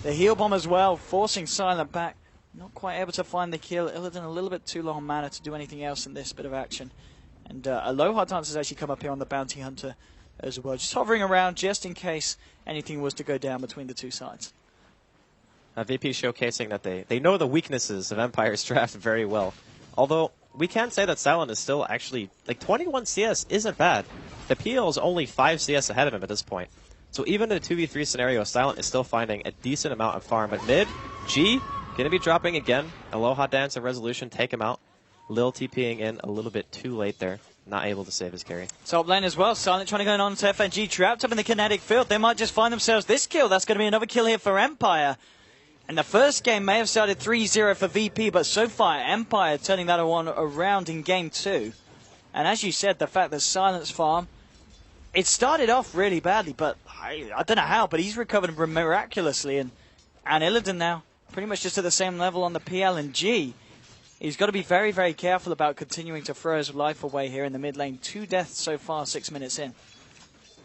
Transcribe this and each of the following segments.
The heal bomb as well, forcing Silent back. Not quite able to find the kill. Illidan a little bit too low on mana to do anything else in this bit of action. And Aloha Dance has actually come up here on the Bounty Hunter as well. Just hovering around just in case anything was to go down between the two sides. VP showcasing that they know the weaknesses of Empire's draft very well. Although, we can say that Silent is still actually, like 21 CS isn't bad. The PL is only 5 CS ahead of him at this point. So even in a 2v3 scenario, Silent is still finding a decent amount of farm. But mid, G, going to be dropping again. Aloha Dance and Resolution take him out. Lil TPing in a little bit too late there. Not able to save his carry. Top lane as well. Silent trying to go on to FNG. Trapped up in the kinetic field. They might just find themselves this kill. That's going to be another kill here for Empire. And the first game may have started 3-0 for VP, but so far Empire turning that one around in game 2. And as you said, the fact that Silent's farm, it started off really badly, but I don't know how, but he's recovered miraculously. And Illidan now pretty much just at the same level on the PL and G. He's got to be very, very careful about continuing to throw his life away here in the mid lane. 2 deaths so far, 6 minutes in.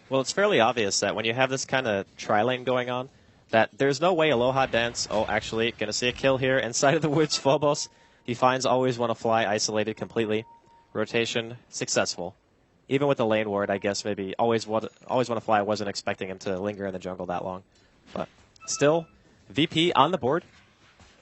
Well, it's fairly obvious that when you have this kind of tri-lane going on, that there's no way Aloha Dance, oh, actually, going to see a kill here inside of the woods. Phobos, he finds Always Want to Fly isolated completely. Rotation successful. Even with the lane ward, I guess maybe Always Want to Fly wasn't expecting him to linger in the jungle that long. But still, VP on the board.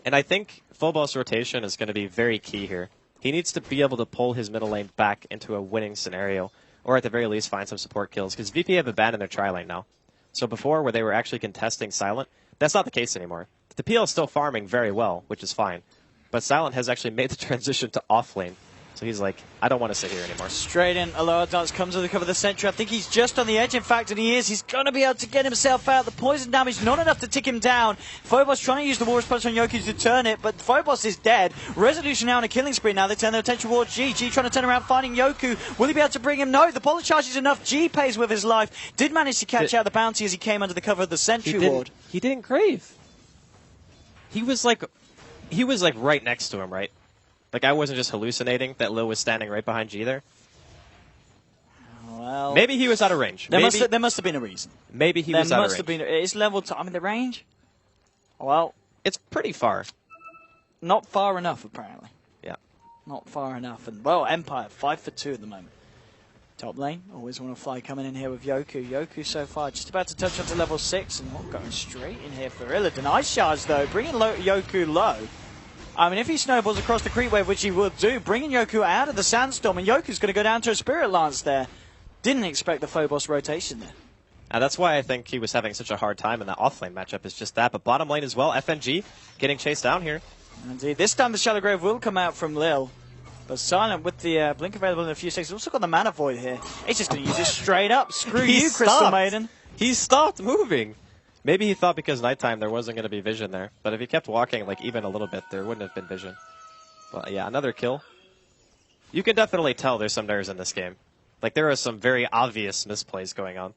And I think Phobos rotation is going to be very key here. He needs to be able to pull his middle lane back into a winning scenario, or at the very least find some support kills, because VP have abandoned their tri-lane now. So before, where they were actually contesting Silent, that's not the case anymore. The PL is still farming very well, which is fine. But Silent has actually made the transition to offlane. So he's like, I don't want to sit here anymore. Straight in, Aloha Dance comes to the cover of the sentry. I think he's just on the edge, in fact, and he is. He's going to be able to get himself out. The poison damage not enough to tick him down. Phobos trying to use the Warrior's Punch on Yoku to turn it, but Phobos is dead. Resolution now on a killing spree. Now they turn their attention towards G. G trying to turn around, finding Yoku. Will he be able to bring him? No, the polar charge is enough. G pays with his life. Did manage to catch out the bounty as he came under the cover of the sentry ward. He didn't grave. He was like right next to him, right? Like, I wasn't just hallucinating that Lil was standing right behind G there. Well, maybe he was out of range. There must have been a reason. Maybe he was out of range. Have been. It's level 2. I mean, the range? Well, it's pretty far. Not far enough, apparently. Yeah. Not far enough. And, well, Empire, 5 for 2 at the moment. Top lane, Always Want to Fly coming in here with Yoku. Yoku so far just about to touch up to level 6. And going straight in here for Illidan. Ice Charge, though, bringing Yoku low. I mean, if he snowballs across the creep wave, which he will do, bringing Yoku out of the sandstorm, and Yoku's going to go down to a Spirit Lance there. Didn't expect the Phobos rotation there. And that's why I think he was having such a hard time in that offlane matchup, is just that. But bottom lane as well, FNG getting chased down here. Indeed. This time the Shallow Grave will come out from Lil. But Silent with the blink available in a few seconds. Also got the Mana Void here. It's just going to use it straight up. Screw you, Crystal Maiden. He stopped moving. Maybe he thought because nighttime there wasn't going to be vision there. But if he kept walking like even a little bit, there wouldn't have been vision. But yeah, another kill. You can definitely tell there's some nerves in this game. Like, there are some very obvious misplays going on.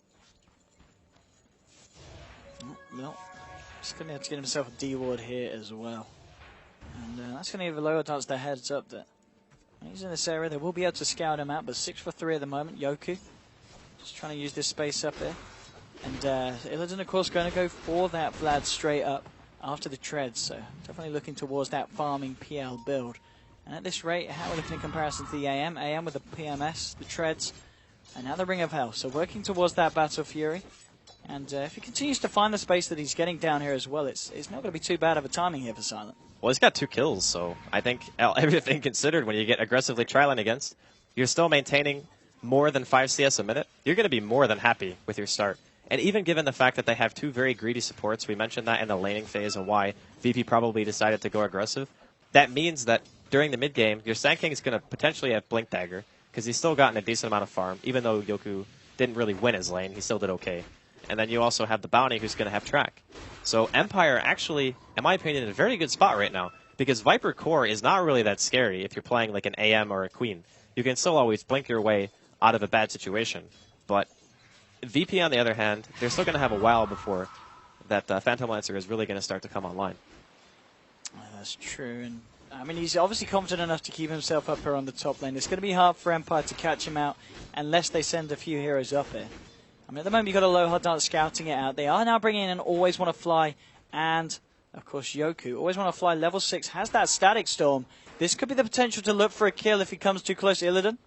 No. Just going to have to get himself a D-ward here as well. And that's going to give Aloha Dance the heads up that he's in this area. They will be able to scout him out, but 6 for 3 at the moment. Yoku just trying to use this space up here. And Illidan, of course, going to go for that Vlad straight up after the treads. So definitely looking towards that farming PL build. And at this rate, how are we looking in comparison to the AM? AM with the PMS, the treads, and now the Ring of Hell. So working towards that Battle Fury. And if he continues to find the space that he's getting down here as well, it's not going to be too bad of a timing here for Silent. Well, he's got 2 kills, so I think everything considered, when you get aggressively tri-lane against, you're still maintaining more than 5 CS a minute. You're going to be more than happy with your start. And even given the fact that they have 2 very greedy supports, we mentioned that in the laning phase and why VP probably decided to go aggressive, that means that during the mid-game, your Sand King is going to potentially have Blink Dagger, because he's still gotten a decent amount of farm. Even though Yoku didn't really win his lane, he still did okay. And then you also have the Bounty, who's going to have Track. So Empire actually, in my opinion, in a very good spot right now, because Viper Core is not really that scary if you're playing like an AM or a Queen. You can still always blink your way out of a bad situation. But VP, on the other hand, they're still going to have a while before that Phantom Lancer is really going to start to come online. That's true. And I mean, he's obviously confident enough to keep himself up here on the top lane. It's going to be hard for Empire to catch him out unless they send a few heroes up here. I mean, at the moment, you've got Aloha Dance scouting it out. They are now bringing in an Always Want to Fly and, of course, Yoku. Always want to fly level 6, has that Static Storm. This could be the potential to look for a kill if he comes too close to Illidan.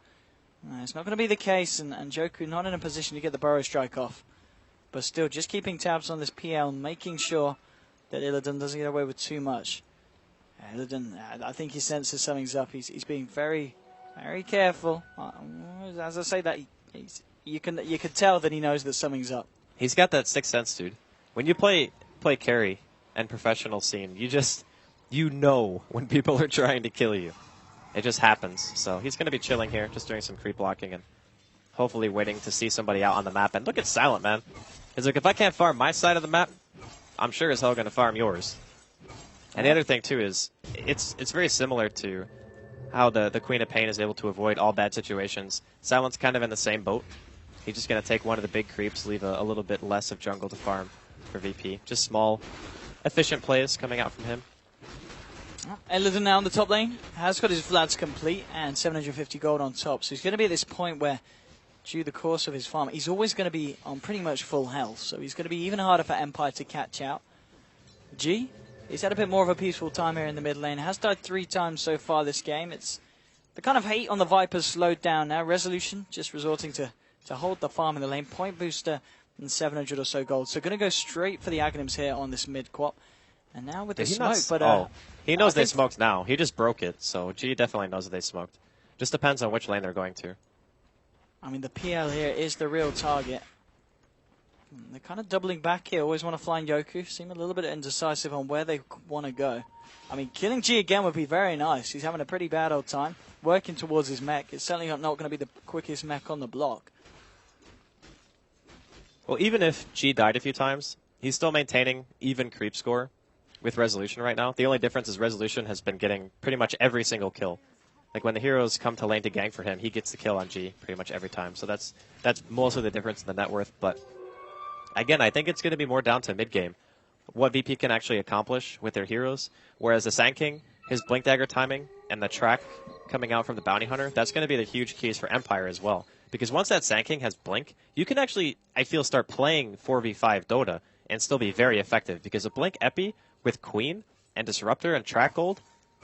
It's not going to be the case, and Joku not in a position to get the Burrow Strike off. But still, just keeping tabs on this PL, making sure that Illidan doesn't get away with too much. Illidan, I think he senses something's up. He's being very, very careful. As I say that, you can tell that he knows that something's up. He's got that sixth sense, dude. When you play carry and professional scene, you know when people are trying to kill you. It just happens. So he's going to be chilling here, just doing some creep blocking and hopefully waiting to see somebody out on the map. And look at Silent, man. He's like, if I can't farm my side of the map, I'm sure as hell going to farm yours. And the other thing, too, is it's very similar to how the Queen of Pain is able to avoid all bad situations. Silent's kind of in the same boat. He's just going to take one of the big creeps, leave a little bit less of jungle to farm for VP. Just small, efficient plays coming out from him. Illidan now in the top lane, has got his Vlads complete and 750 gold on top. So he's going to be at this point where, due the course of his farm, he's always going to be on pretty much full health. So he's going to be even harder for Empire to catch out. G, he's had a bit more of a peaceful time here in the mid lane. Has died 3 times so far this game. It's the kind of hate on the Vipers slowed down now. Resolution just resorting to hold the farm in the lane. Point booster and 700 or so gold. So going to go straight for the Aghanims here on this mid quap. And now with the smoke, but he knows they smoked now. He just broke it, so G definitely knows that they smoked. Just depends on which lane they're going to. I mean, the PL here is the real target. They're kind of doubling back here. Always want to fly in Yoku. Seem a little bit indecisive on where they want to go. I mean, killing G again would be very nice. He's having a pretty bad old time. Working towards his mech. It's certainly not going to be the quickest mech on the block. Well, even if G died a few times, he's still maintaining even creep score with Resolution right now. The only difference is Resolution has been getting pretty much every single kill. Like when the heroes come to lane to gank for him, he gets the kill on G pretty much every time. So that's mostly the difference in the net worth. But again, I think it's going to be more down to mid game, what VP can actually accomplish with their heroes. Whereas the Sand King, his Blink Dagger timing and the track coming out from the Bounty Hunter, that's going to be the huge keys for Empire as well. Because once that Sand King has Blink, you can actually, I feel, start playing 4v5 Dota and still be very effective. Because a Blink Epi with Queen and Disruptor and Track Gold,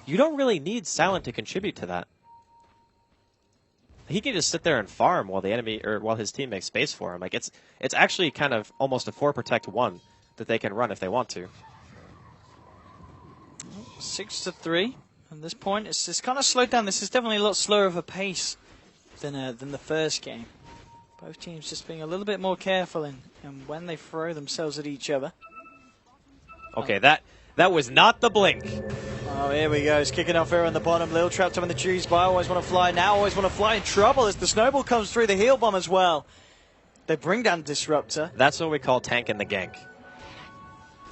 you don't really need Silent to contribute to that. He can just sit there and farm while the enemy or while his team makes space for him. Like it's actually kind of almost a 4-protect-1 that they can run if they want to. 6-3. At this point, it's kind of slowed down. This is definitely a lot slower of a pace than the first game. Both teams just being a little bit more careful in when they throw themselves at each other. Okay, that was not the blink. Oh, here we go. It's kicking off here on the bottom. Little trapped up in the trees by Always Want to Fly. Now Always Want to Fly in trouble as the snowball comes through the heal bomb as well. They bring down Disruptor. That's what we call tank in the gank.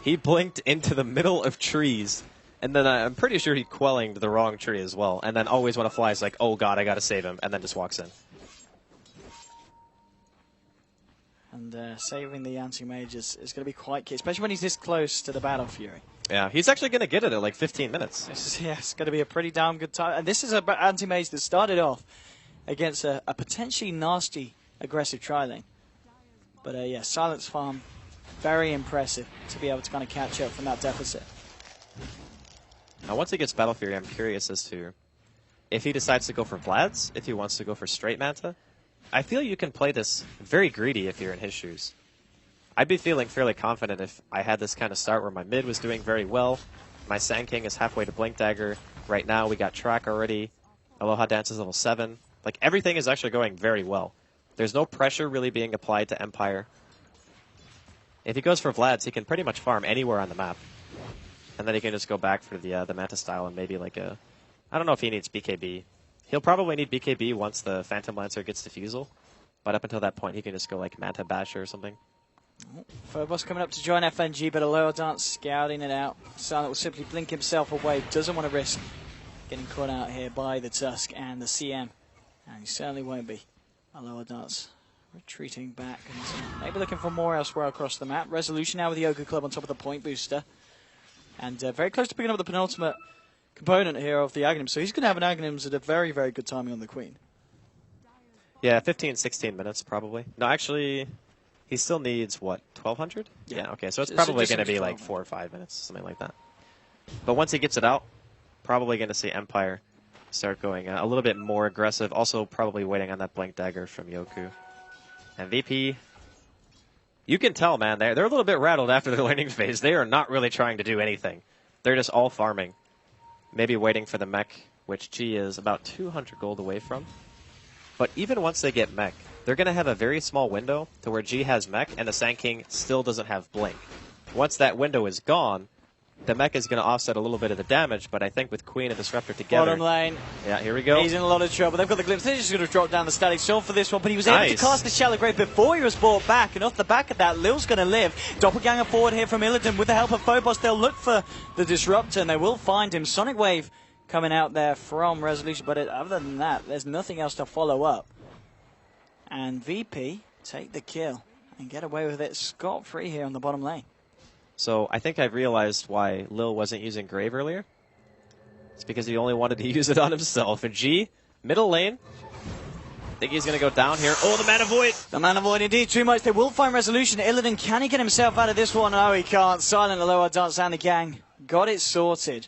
He blinked into the middle of trees, and then I'm pretty sure he quelling the wrong tree as well. And then Always Want to Fly is like, oh god, I gotta save him, and then just walks in. And saving the anti-mage is going to be quite key, especially when he's this close to the Battle Fury. Yeah, he's actually going to get it at like 15 minutes. It's going to be a pretty damn good time. And this is an anti-mage that started off against a potentially nasty, aggressive tri-lane. But yeah, Silence Farm, very impressive to be able to kind of catch up from that deficit. Now, once he gets Battle Fury, I'm curious as to if he decides to go for Vlad's, if he wants to go for straight Manta. I feel you can play this very greedy if you're in his shoes. I'd be feeling fairly confident if I had this kind of start where my mid was doing very well. My Sand King is halfway to Blink Dagger. Right now we got track already. Aloha Dance is level 7. Like everything is actually going very well. There's no pressure really being applied to Empire. If he goes for Vlad's, he can pretty much farm anywhere on the map. And then he can just go back for the Manta style and maybe like a... I don't know if he needs BKB. He'll probably need BKB once the Phantom Lancer gets Diffusal. But up until that point, he can just go like Manta Basher or something. Phobos coming up to join FNG, but a lower dance scouting it out. Silent will simply blink himself away. Doesn't want to risk getting caught out here by the Tusk and the CM. And he certainly won't be. A lower dance retreating back. And maybe looking for more elsewhere across the map. Resolution now with the Yoga Club on top of the point booster. And very close to picking up the penultimate component here of the Aghanims. So he's going to have an Aghanims at a very, very good timing on the Queen. Yeah, 15, 16 minutes probably. No, actually, He still needs, what, 1,200? Yeah. Okay, so it's So probably just going to be under like 12. 4 or 5 minutes, something like that. But once he gets it out, probably going to see Empire start going a little bit more aggressive. Also probably waiting on that Blink Dagger from Yoku. And VP, you can tell, man, they're a little bit rattled after their laning phase. They are not really trying to do anything. They're just all farming. Maybe waiting for the mech, which G is about 200 gold away from. But even once they get mech, they're going to have a very small window to where G has mech and the Sand King still doesn't have blink. Once that window is gone, the mech is going to offset a little bit of the damage, but I think with Queen and Disruptor together... Bottom lane. Yeah, here we go. He's in a lot of trouble. They've got the glimpse. They're just going to drop down the static storm for this one, but he was able to cast the Shallow Grave before he was brought back, and off the back of that, Lil's going to live. Doppelganger forward here from Illidan. With the help of Phobos, they'll look for the Disruptor, and they will find him. Sonic Wave coming out there from Resolution, but other than that, there's nothing else to follow up. And VP take the kill and get away with it scot-free here on the bottom lane. So I think I've realized why Lil wasn't using Grave earlier. It's because he only wanted to use it on himself. And G, middle lane. I think he's going to go down here. Oh, the Mana Void! The Mana Void indeed, too much. They will find Resolution. Illidan, can he get himself out of this one? No, he can't. Silent, Aloha Dance and the gang got it sorted.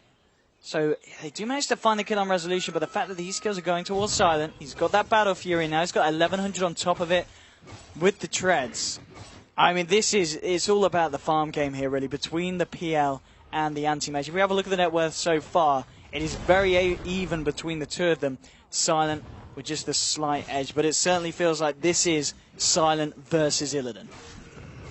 So they do manage to find the kill on Resolution, but the fact that these kills are going towards Silent, he's got that Battle Fury now. He's got 1,100 on top of it with the treads. I mean, it's all about the farm game here, really, between the PL and the anti-mage. If we have a look at the net worth so far, it is very even between the two of them. Silent with just a slight edge, but it certainly feels like this is Silent versus Illidan.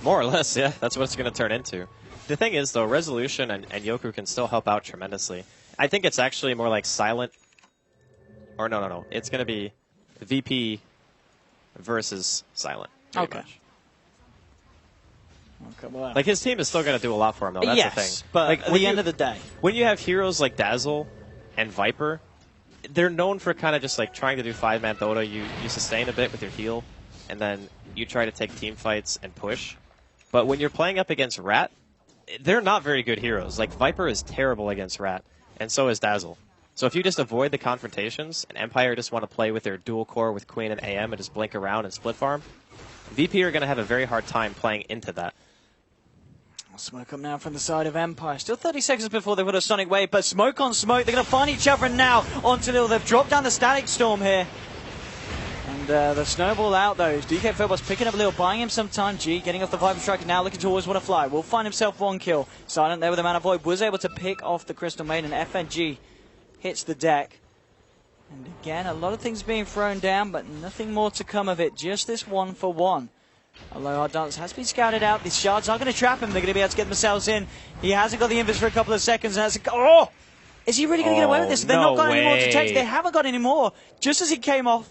More or less, yeah. That's what it's going to turn into. The thing is, though, Resolution and Yoku can still help out tremendously. I think it's actually more like Silent. Or no. It's going to be VP versus Silent. Okay. Okay, well. Like, his team is still going to do a lot for him, though. That's the thing. But like, at the end of the day, when you have heroes like Dazzle and Viper, they're known for kind of just like trying to do 5-man Dota. You sustain a bit with your heal, and then you try to take team fights and push. But when you're playing up against Rat, they're not very good heroes. Like, Viper is terrible against Rat, and so is Dazzle. So if you just avoid the confrontations, and Empire just want to play with their dual core with Queen and AM and just blink around and split farm, VP are going to have a very hard time playing into that. Smoke up now from the side of Empire. Still 30 seconds before they put a Sonic Wave, but smoke on smoke. They're going to find each other now onto Lil. They've dropped down the Static Storm here. And the snowball out, though. DK Phobos picking up Lil, buying him some time. G getting off the Viper Striker now, looking to always want to fly. Will find himself one kill. Silent there with the Mana Void. Was able to pick off the Crystal Maiden. FNG hits the deck. And again, a lot of things being thrown down, but nothing more to come of it. Just this 1-for-1. Aloha Dance has been scouted out. These shards are going to trap him. They're going to be able to get themselves in. He hasn't got the invis for a couple of seconds. And that's oh! Is he really going to get away with this? They're not got any more to take. They haven't got any more. Just as he came off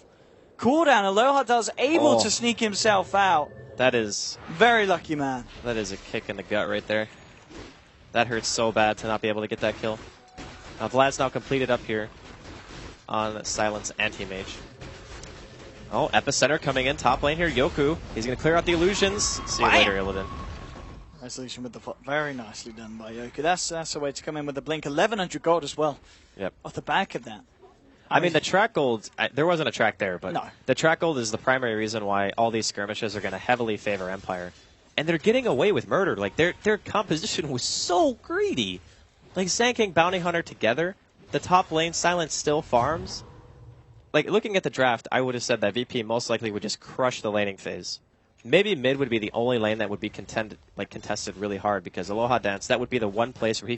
cooldown, Aloha Dance able to sneak himself out. That is... very lucky, man. That is a kick in the gut right there. That hurts so bad to not be able to get that kill. Now Vlad's now completed up here on Silence Anti-Mage. Oh, Epicenter coming in, top lane here, Yoku. He's going to clear out the illusions. See you later, Illidan. Resolution with the very nicely done by Yoku. That's a way to come in with the blink. 1,100 gold as well. Yep. Off the back of that. I mean, the track gold, there wasn't a track there, but no. The track gold is the primary reason why all these skirmishes are going to heavily favor Empire. And they're getting away with murder. Like, their composition was so greedy. Like, Sand King, Bounty Hunter together, the top lane, Silence still farms. Like, looking at the draft, I would have said that VP most likely would just crush the laning phase. Maybe mid would be the only lane that would be contested really hard, because Aloha Dance, that would be the one place where he